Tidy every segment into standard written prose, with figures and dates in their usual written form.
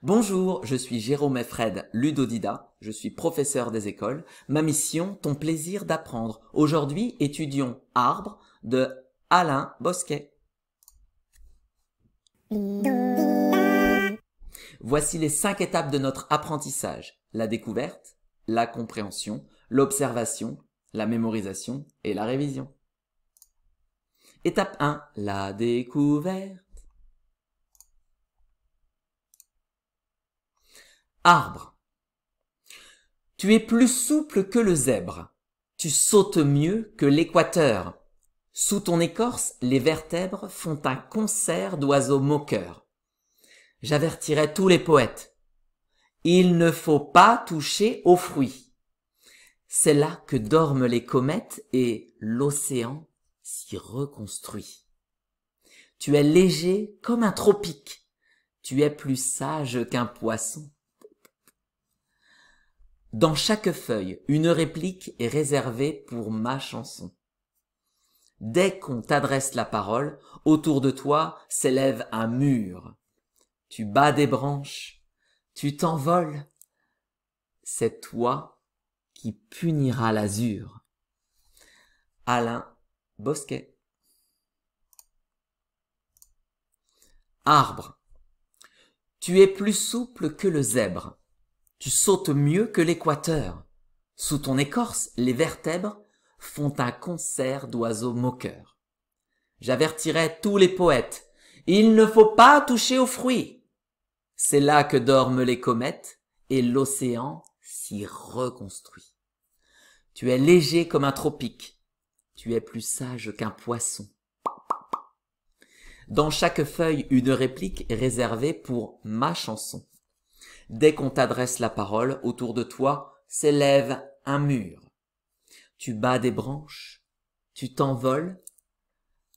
Bonjour, je suis Jérôme Effred, ludodida, je suis professeur des écoles. Ma mission, ton plaisir d'apprendre. Aujourd'hui, étudions Arbre de Alain Bosquet. Voici les 5 étapes de notre apprentissage. La découverte, la compréhension, l'observation, la mémorisation et la révision. Étape 1, la découverte. Arbre. Tu es plus souple que le zèbre. Tu sautes mieux que l'équateur. Sous ton écorce, les vertèbres font un concert d'oiseaux moqueurs. J'avertirai tous les poètes. Il ne faut pas toucher aux fruits. C'est là que dorment les comètes et l'océan s'y reconstruit. Tu es léger comme un tropique. Tu es plus sage qu'un poisson. Dans chaque feuille, une réplique est réservée pour ma chanson. Dès qu'on t'adresse la parole, autour de toi s'élève un mur. Tu bats des branches, tu t'envoles. C'est toi qui puniras l'azur. Alain Bosquet. Arbre. Tu es plus souple que le zèbre. Tu sautes mieux que l'équateur. Sous ton écorce, les vertèbres font un concert d'oiseaux moqueurs. J'avertirai tous les poètes. Il ne faut pas toucher aux fruits. C'est là que dorment les comètes et l'océan s'y reconstruit. Tu es léger comme un tropique. Tu es plus sage qu'un poisson. Dans chaque feuille, une réplique est réservée pour ma chanson. Dès qu'on t'adresse la parole, autour de toi s'élève un mur. Tu bats des branches, tu t'envoles,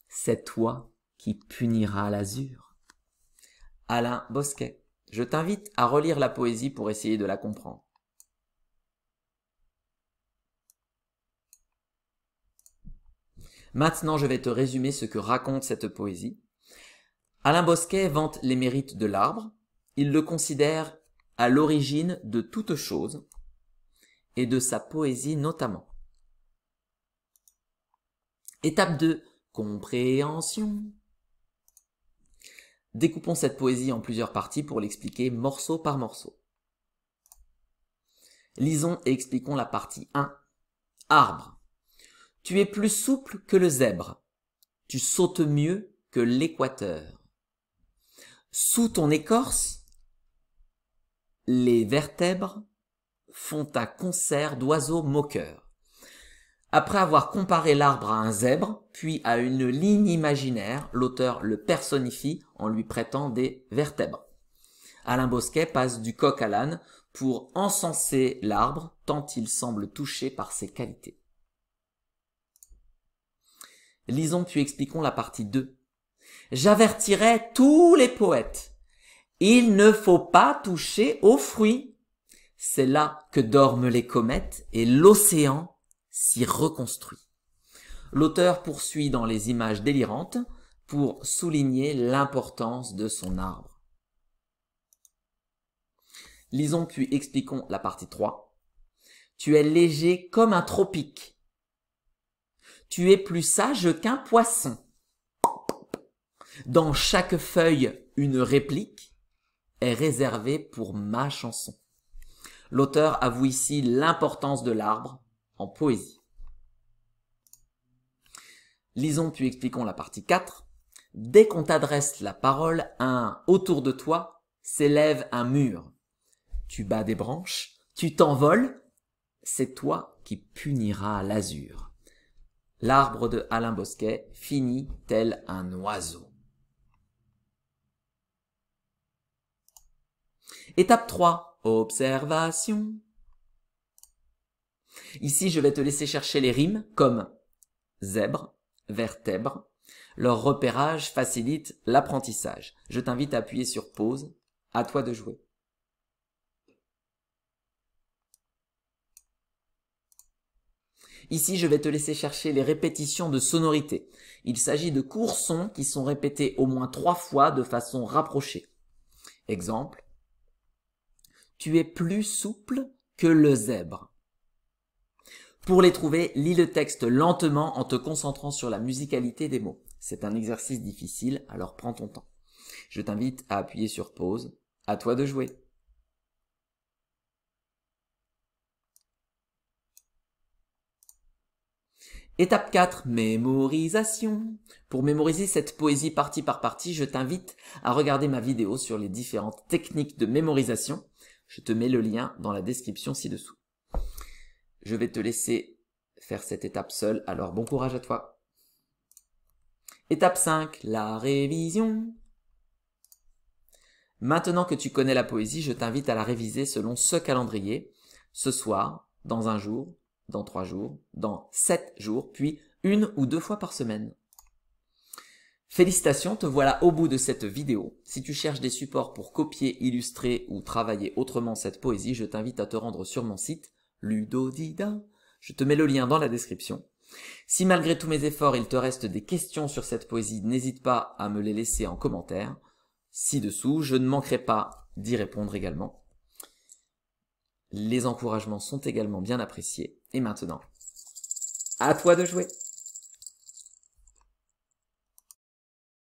c'est toi qui puniras l'azur. Alain Bosquet. Je t'invite à relire la poésie pour essayer de la comprendre. Maintenant, je vais te résumer ce que raconte cette poésie. Alain Bosquet vante les mérites de l'arbre. Il le considère à l'origine de toute chose, et de sa poésie notamment. Étape 2, compréhension. Découpons cette poésie en plusieurs parties pour l'expliquer morceau par morceau. Lisons et expliquons la partie 1. Arbre. Tu es plus souple que le zèbre. Tu sautes mieux que l'équateur. Sous ton écorce, les vertèbres font un concert d'oiseaux moqueurs. Après avoir comparé l'arbre à un zèbre, puis à une ligne imaginaire, l'auteur le personnifie en lui prêtant des vertèbres. Alain Bosquet passe du coq à l'âne pour encenser l'arbre tant il semble touché par ses qualités. Lisons puis expliquons la partie 2. J'avertirai tous les poètes. Il ne faut pas toucher aux fruits. C'est là que dorment les comètes et l'océan s'y reconstruit. L'auteur poursuit dans les images délirantes pour souligner l'importance de son arbre. Lisons puis expliquons la partie 3. Tu es léger comme un tropique. Tu es plus sage qu'un poisson. Dans chaque feuille, une réplique est réservée pour ma chanson. L'auteur avoue ici l'importance de l'arbre en poésie. Lisons puis expliquons la partie 4. Dès qu'on t'adresse la parole, autour de toi s'élève un mur. Tu bats des branches, tu t'envoles, c'est toi qui puniras l'azur. L'arbre de Alain Bosquet finit tel un oiseau. Étape 3, observation. Ici, je vais te laisser chercher les rimes comme zèbre, vertèbre. Leur repérage facilite l'apprentissage. Je t'invite à appuyer sur pause. À toi de jouer. Ici, je vais te laisser chercher les répétitions de sonorités. Il s'agit de courts sons qui sont répétés au moins 3 fois de façon rapprochée. Exemple. Tu es plus souple que le zèbre. Pour les trouver, lis le texte lentement en te concentrant sur la musicalité des mots. C'est un exercice difficile, alors prends ton temps. Je t'invite à appuyer sur pause. À toi de jouer. Étape 4, mémorisation. Pour mémoriser cette poésie partie par partie, je t'invite à regarder ma vidéo sur les différentes techniques de mémorisation. Je te mets le lien dans la description ci-dessous. Je vais te laisser faire cette étape seule, alors bon courage à toi. Étape 5, la révision. Maintenant que tu connais la poésie, je t'invite à la réviser selon ce calendrier. Ce soir, dans un jour, dans 3 jours, dans 7 jours, puis 1 ou 2 fois par semaine. Félicitations, te voilà au bout de cette vidéo. Si tu cherches des supports pour copier, illustrer ou travailler autrement cette poésie, je t'invite à te rendre sur mon site Ludodida. Je te mets le lien dans la description. Si malgré tous mes efforts, il te reste des questions sur cette poésie, n'hésite pas à me les laisser en commentaire ci-dessous. Je ne manquerai pas d'y répondre également. Les encouragements sont également bien appréciés. Et maintenant, à toi de jouer!